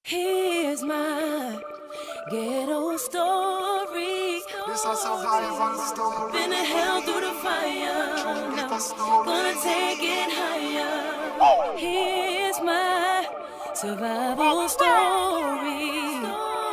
Here's my ghetto story. This a survival story. Been a hell through the fire. Now gonna take it higher. Here's my survival story.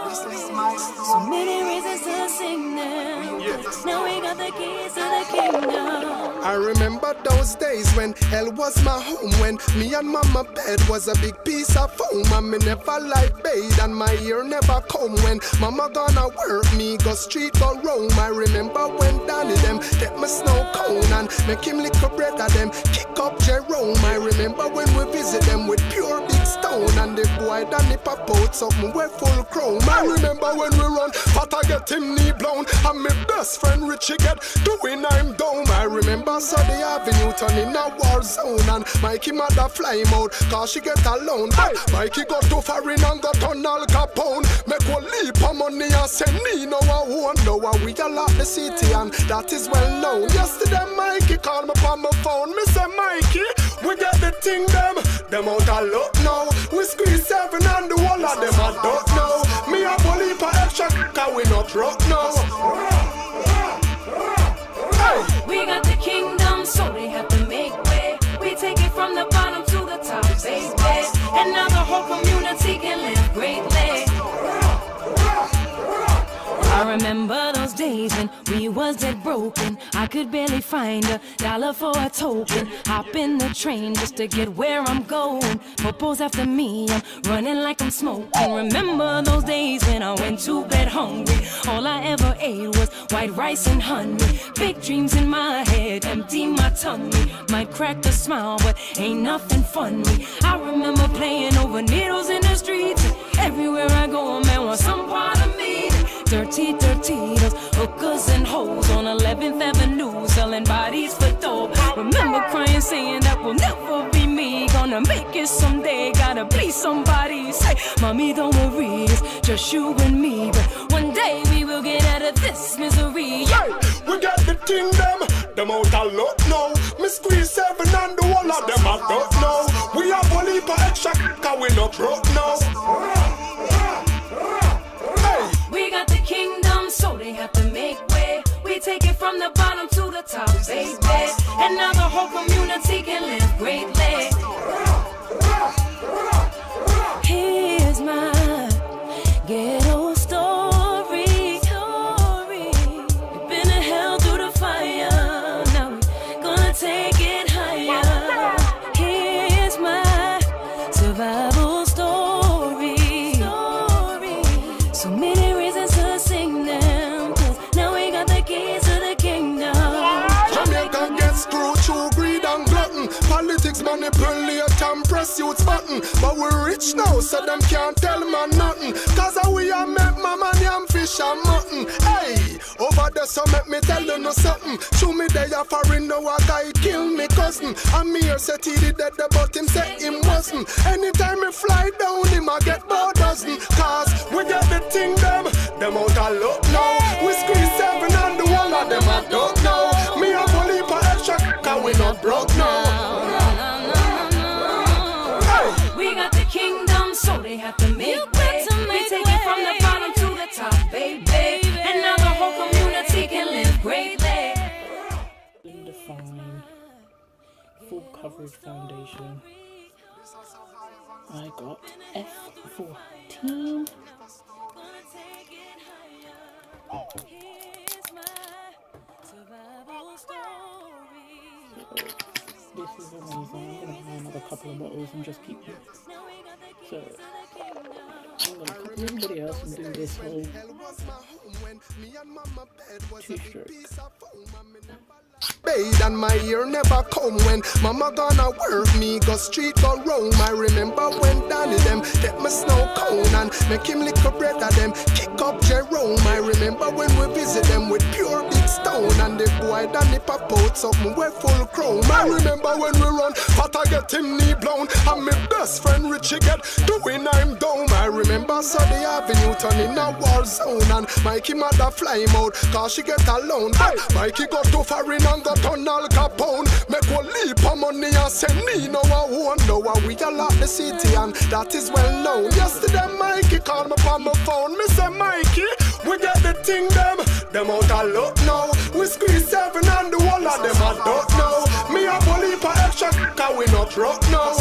This is my story. So many reasons to sing now. Now we got the keys to the kingdom. I remember those days when hell was my home, when me and mama bed was a big piece of foam, and me never like bathe and my ear never come. When mama gonna work, me go street go roam. I remember when Danny them get my snow cone and make him lick a bread of them, kick up Jerome. I remember when we visit them with pure big stone, and the boy Danny pop out something with full chrome. I remember when we run, but I get him knee blown, and my best friend Richie get doing I'm down. I remember Sunday Avenue turning a war zone, and Mikey mother fly him out cause she get alone. But Mikey got to foreign and got on Al Capone. Make one leap of money and send me no one. Now we a lot the city and that is well known. Yesterday Mikey called me on my phone. Me say Mikey, we get the thing them out a lot now. We squeeze 7 and the whole of them I don't know. Me a bully for extra cause we not broke now. We got the kingdom, so they have to make way. We take it from the bottom to the top, baby. And now the whole community can live greatly. I remember those days when we was dead broken. I could barely find $1 for a token. Hop in the train just to get where I'm going. Popo's after me, I'm running like I'm smoking. Remember those days when I went to bed hungry. All I ever ate was white rice and honey. Big dreams in my head, empty my tummy. Might crack a smile, but ain't nothing funny. I remember playing over needles in the streets. Everywhere I go, a man wants some part of me. Dirty, those hookers and hoes on 11th Avenue, selling bodies for dope. Remember crying, saying that will never be me. Gonna make it someday, gotta please somebody. Say, mommy, don't worry, it's just you and me. But one day we will get out of this misery. Hey, we got the thing them out a lot now. Me squeeze 7 and the whole of them I don't know. We have only for extra cause we not broke now. We got the kingdom, so they have to make way. We take it from the bottom to the top, baby. And now the whole community can live greatly. Here's my ghetto story. We've been to hell through the fire. Now we're gonna take it higher. Here's my survival story. So many reasons to sing them, 'cause now we got the keys to the kingdom. Jamaica gets screwed through greed and glutton. Politics manipulate and press youth's button. But we're rich now, so them can't tell man nothing. Cause we are make mama yam fish and mutton. Hey, over there so make me tell you no something. Show me they are foreign now a guy kill me cousin. And me here said he did that but him said him wasn't. Anytime me fly down him I get about dozen. Cause we get the thing them out a lot now. We squeeze 7 and the whole of them I don't know. Me a bully for extra cause we not broke now. We got the kingdom, so they have to make way. We take it from the bottom to the top, baby. And now the whole community can live greatly. Define full coverage foundation. I got F14. This is amazing. I'm gonna buy another couple of bottles and just keep them. So I'm gonna copy everybody else and do this whole 2-stroke. Bathe and my ear never come. When mama gonna work, me go street go roam. I remember when Danny them get my snow cone and make him lick a bread of them, kick up Jerome. I remember when we visit them with pure big stone. And the boy done it pop out something way full chrome. I remember when we run, but I get him knee blown. And my best friend Richie get doing I'm down. I remember Sunday Avenue turn in a war zone. And Mikey mother fly him out, cause she get alone. Mikey got to foreign and got on Al Capone. Make one leap of money and say, Nino, I won't know how we all the city, and that is well known. Yesterday Mikey called me on my phone. Me say, Mikey, we get the thing them out of luck now. We squeeze 7 and the whole of them I don't know. Me a bully for extra, cause we not rock now.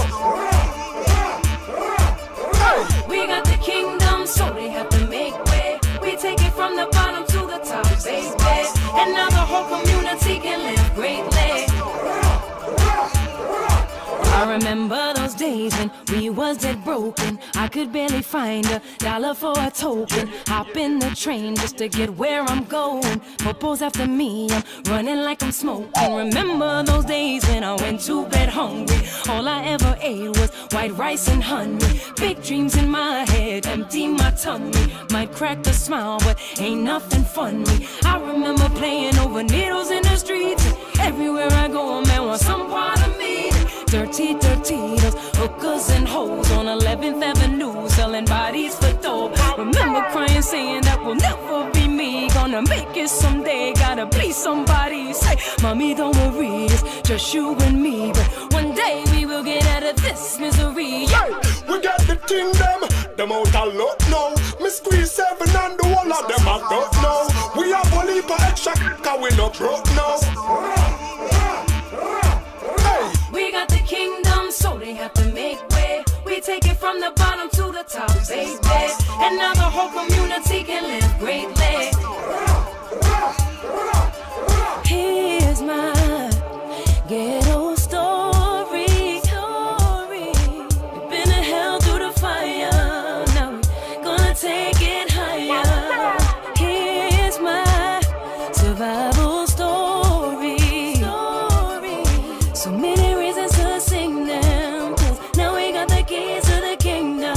Hey. We got the kingdom, so they have to make way. We take it from the bottom to the top, baby. And now the whole community can live greatly. I remember those days when we was dead broken. I could barely find $1 for a token. Hop in the train just to get where I'm going. Popo's after me, I'm running like I'm smoking. Remember those days when I went to bed hungry. All I ever ate was white rice and honey. Big dreams in my head, empty my tummy. Might crack a smile, but ain't nothing funny. I remember playing over needles in the streets. Everywhere I go, a man wants some part of me. Dirty, those hookers and hoes on 11th Avenue, selling bodies for dope. Remember crying, saying that will never be me. Gonna make it someday, gotta be somebody. Say, mommy, don't worry, it's just you and me. But one day we will get out of this misery. Hey, we got the thing them out of luck now. Me squeeze 7 and the whole of them I don't know. We have a leap of extra, cause we not broke now. We got the kingdom, so they have to make way. We take it from the bottom to the top, baby. And now the whole community can live greatly. Here's my ghetto story. We've been to hell through the fire. Now we're gonna take it higher. Here's my survival story. So many reasons to sing them, 'cause now we got the keys to the kingdom.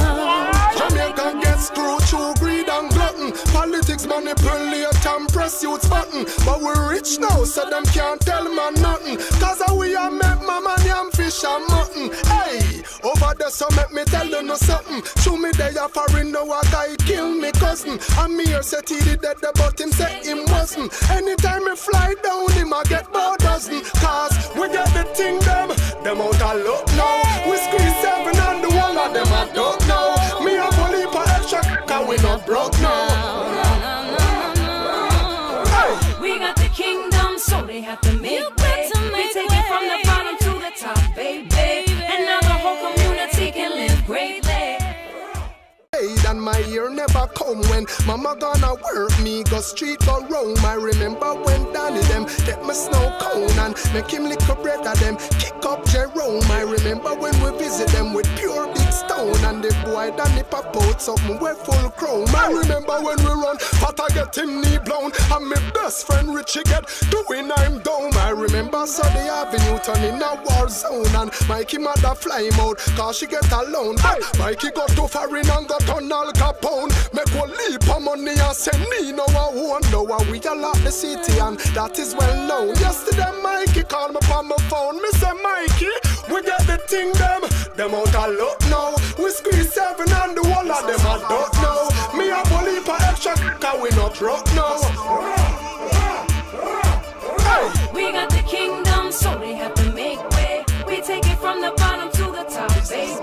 Jamaica gets screwed through greed and glutton. Politics manipulate and press youth's button. But we're rich now, so them can't tell man nothing. 'Cause we are make mama yam fish and mutton. Hey, over there so make me tell you no something. Show me they are foreign, now a guy kill me cousin. And me here said he did that, but him said him wasn't. Anytime me fly down, him I get more dozen. 'Cause we get the thing them out of luck now. We squeeze 7 and the whole of them I don't know. Me a bully for extra, cause we not broke now. We got the kingdom, so they have to make way. We take it from the bottom to the top, baby. And now the whole community can live greatly. And my year never come when mama gonna work me, go street go roam. I remember when Danny them get my snow cone and make him lick a bread of them, kick up Jerome. I remember when we visit them with pure big stone and the boy Danny pop out something way full chrome. I remember when we run, but I get him knee blown and my best friend Richie get doing I'm down. I remember Sunday Avenue turn in a war zone and Mikey mother fly him out, cause she get alone. Mikey got to foreign and got on Al Capone. Make one leap of money and say, Nino, I won't know how we all the city, and that is well known. Yesterday Mikey called me on my phone. Me say, Mikey, we get the thing them out of luck now. We squeeze 7 and the whole of them I don't know. Me a bully for extra, cause we not rock now. Hey. We got the kingdom, so they have to make way. We take it from the bottom to the top, baby.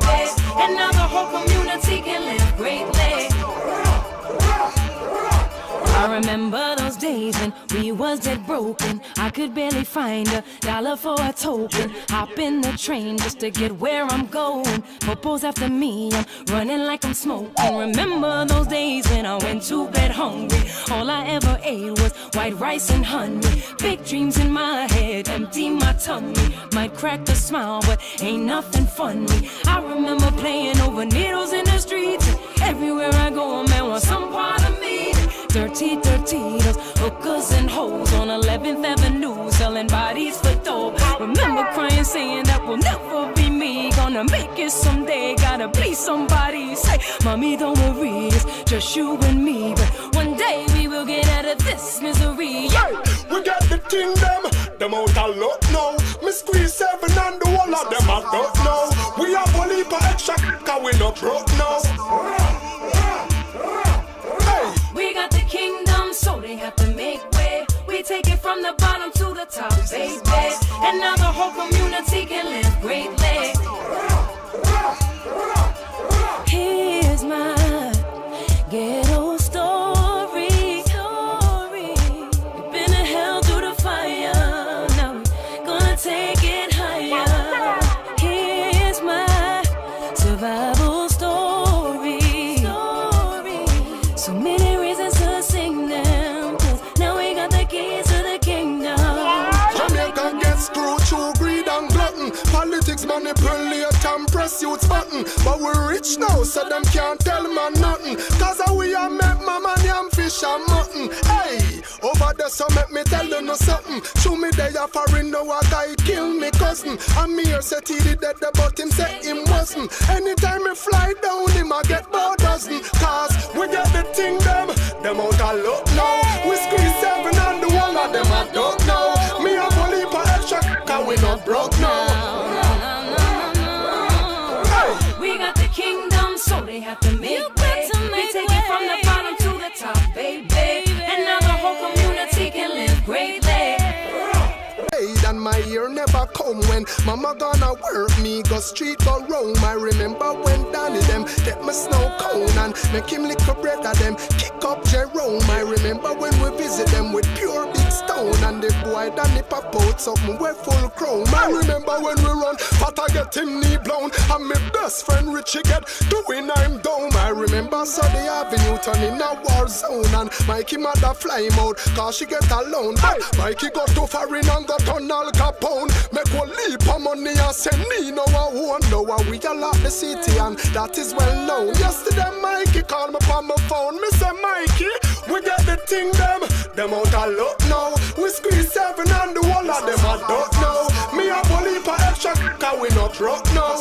And now the whole community can live greatly. I remember those days when we was dead broken. I could barely find $1 for a token. Hop in the train just to get where I'm going. Popo's after me, I'm running like I'm smoking. Remember those days when I went to bed hungry. All I ever ate was white rice and honey. Big dreams in my head, empty my tummy. Might crack a smile, but ain't nothing funny. I remember playing over needles in the streets. Everywhere I go, a man wants some part of me. Dirty, those hookers and hoes on 11th Avenue, selling bodies for dope. Remember crying, saying that will never be me. Gonna make it someday, gotta be somebody. Say, mommy, don't worry, it's just you and me. But one day we will we'll get out of this misery. Hey, we got the thing them out of luck now. Me squeeze 7 and the whole of them I don't know. We have a leap of extra cause we not broke now. Hey, We got the kingdom, so they have to make way. We take it from the bottom to the top, baby. And now the whole community can live greatly. Here's my ghetto story. We've been to hell through the fire. Now we're gonna take it higher. Here's my survival story. So many reasons to sing them, 'cause now we got the keys to the kingdom. Jamaica gets screwed through greed and glutton. Politics manipulate and press youth's button. But we're rich now, so them can't tell man nothing. Cause we are make mama yam fish and mutton. Hey, over there so make me tell you no something. Show me they are foreign now a guy kill me cousin. And me here said he did that but him say him wasn't. Anytime me fly down him I get more dozen. Cause we get the thing them out of luck now. We squeeze 7 and the one of them I don't know. Me have a leap of extra cause we not broke now. We got the kingdom, so they have to make way. We take it from the bottom to the top, baby. And now the whole community can live greatly. And my year never come when mama gonna work me go street go roam. I remember when Danny them get my snow cone and make him lick a bread of them kick up Jerome. I remember when we visit them with pure big stone and the boy Danny pop out something with full chrome. I remember when we run but I get him knee blown and my best friend Richie get doing I'm down. I remember Sunday Avenue turning a war zone and Mikey mother fly him out cause she get alone. But Mikey got too foreign and got on Al Capone. Make one leap of money and send me no one. Now we all lock the city and that is well known. Yesterday Mikey called me on my phone. Me say Mikey, we get the thing them out of luck now. We squeeze 7 and the whole of them I don't know. Me have a leap of extra cause we not broke now.